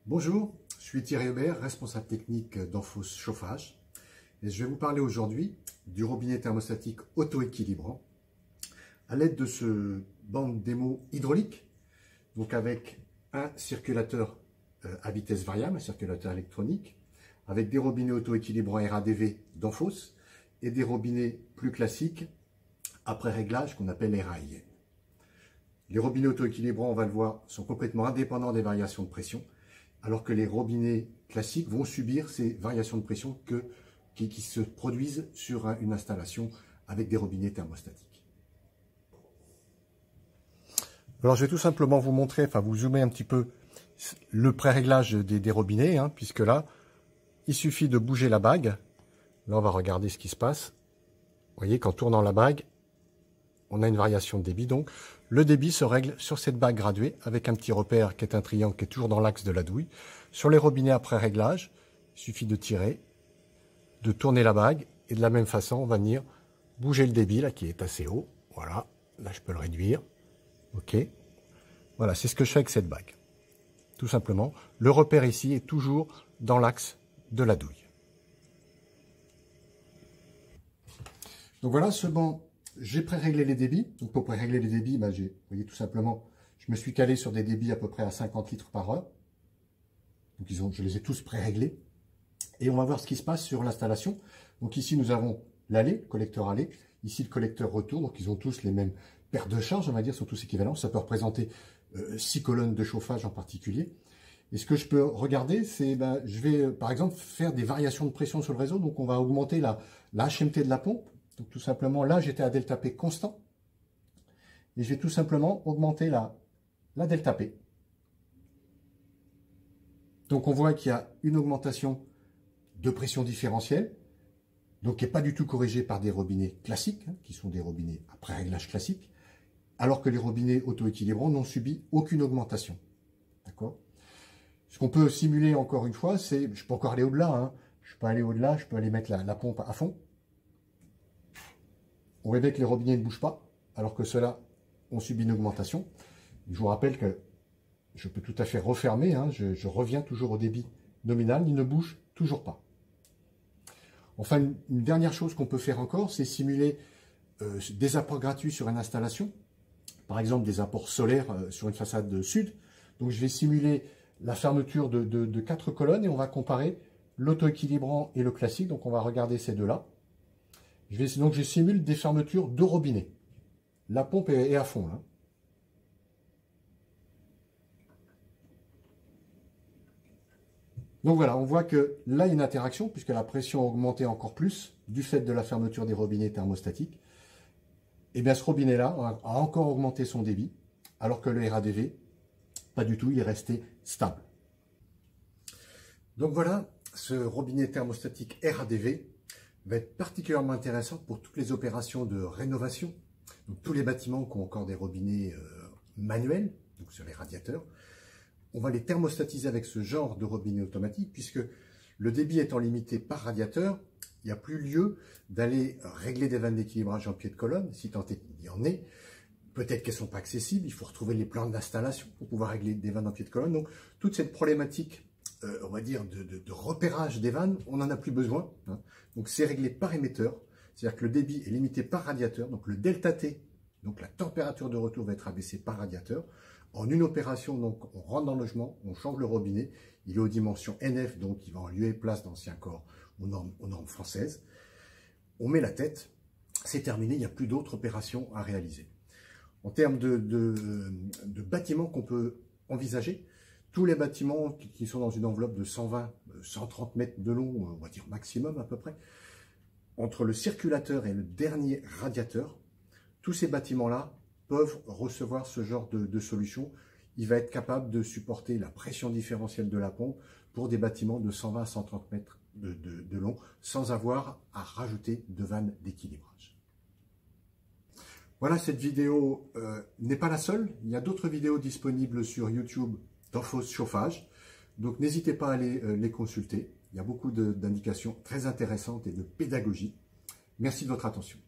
Bonjour, je suis Thierry Hubert, responsable technique d'Enfos Chauffage et je vais vous parler aujourd'hui du robinet thermostatique auto-équilibrant à l'aide de ce banc démo hydraulique, donc avec un circulateur à vitesse variable, un circulateur électronique, avec des robinets auto-équilibrants RADV d'Enfos et des robinets plus classiques après réglage qu'on appelle RAIN. Les robinets auto-équilibrants, on va le voir, sont complètement indépendants des variations de pression, alors que les robinets classiques vont subir ces variations de pression qui se produisent sur une installation avec des robinets thermostatiques. Alors je vais tout simplement vous montrer, enfin vous zoomer un petit peu le pré-réglage des robinets, puisque là, il suffit de bouger la bague. Là, on va regarder ce qui se passe. Vous voyez qu'en tournant la bague, on a une variation de débit. Donc, le débit se règle sur cette bague graduée avec un petit repère qui est un triangle qui est toujours dans l'axe de la douille. Sur les robinets après réglage, il suffit de tirer, de tourner la bague et de la même façon, on va venir bouger le débit là qui est assez haut. Voilà, là je peux le réduire. OK. Voilà, c'est ce que je fais avec cette bague. Tout simplement, le repère ici est toujours dans l'axe de la douille. Donc voilà, ce banc. J'ai pré-réglé les débits. Donc pour pré-régler les débits, vous voyez tout simplement, je me suis calé sur des débits à peu près à 50 litres par heure. Donc je les ai tous pré-réglés. Et on va voir ce qui se passe sur l'installation. Donc ici, nous avons l'allée, le collecteur allée. Ici, le collecteur retour. Donc ils ont tous les mêmes paires de charges, on va dire, sont tous équivalents. Ça peut représenter 6 colonnes de chauffage en particulier. Et ce que je peux regarder, c'est, je vais par exemple faire des variations de pression sur le réseau. Donc on va augmenter la HMT de la pompe. Donc tout simplement, là j'étais à delta P constant. Et je vais tout simplement augmenter la delta P. Donc on voit qu'il y a une augmentation de pression différentielle, donc qui n'est pas du tout corrigée par des robinets classiques, qui sont des robinets après réglage classique, alors que les robinets auto-équilibrants n'ont subi aucune augmentation. D'accord ? Ce qu'on peut simuler encore une fois, c'est, je peux encore aller au-delà, je peux aller au-delà, je peux aller mettre la pompe à fond. On voit bien que les robinets ne bougent pas, alors que ceux-là ont subi une augmentation. Je vous rappelle que je peux tout à fait refermer, je reviens toujours au débit nominal, il ne bouge toujours pas. Enfin, une dernière chose qu'on peut faire encore, c'est simuler des apports gratuits sur une installation. Par exemple, des apports solaires sur une façade sud. Donc je vais simuler la fermeture de 4 colonnes et on va comparer l'auto-équilibrant et le classique. Donc on va regarder ces deux-là. Donc je simule des fermetures de robinet. La pompe est à fond là. Donc voilà, on voit que là il y a une interaction puisque la pression a augmenté encore plus du fait de la fermeture des robinets thermostatiques. Et bien ce robinet-là a encore augmenté son débit, alors que le RADV, pas du tout, il est resté stable. Donc voilà, ce robinet thermostatique RADV va être particulièrement intéressant pour toutes les opérations de rénovation. Donc, tous les bâtiments qui ont encore des robinets manuels, donc sur les radiateurs, on va les thermostatiser avec ce genre de robinet automatique, puisque le débit étant limité par radiateur, il n'y a plus lieu d'aller régler des vannes d'équilibrage en pied de colonne, si tant est qu'il y en ait. Peut-être qu'elles ne sont pas accessibles, il faut retrouver les plans d'installation pour pouvoir régler des vannes en pied de colonne. Donc toute cette problématique, on va dire, de repérage des vannes, on n'en a plus besoin. Donc c'est réglé par émetteur, c'est-à-dire que le débit est limité par radiateur, donc le delta T, donc la température de retour va être abaissée par radiateur. En une opération, donc on rentre dans le logement, on change le robinet, il est aux dimensions NF, donc il va en lieu et place d'ancien corps aux normes françaises. On met la tête, c'est terminé, il n'y a plus d'autres opérations à réaliser. En termes de bâtiments qu'on peut envisager, tous les bâtiments qui sont dans une enveloppe de 120, 130 mètres de long, on va dire maximum à peu près, entre le circulateur et le dernier radiateur, tous ces bâtiments-là peuvent recevoir ce genre de solution. Il va être capable de supporter la pression différentielle de la pompe pour des bâtiments de 120 à 130 mètres de long, sans avoir à rajouter de vannes d'équilibrage. Voilà, cette vidéo n'est pas la seule. Il y a d'autres vidéos disponibles sur YouTube d'Enfos Chauffage. Donc n'hésitez pas à aller les consulter. Il y a beaucoup d'indications très intéressantes et de pédagogie. Merci de votre attention.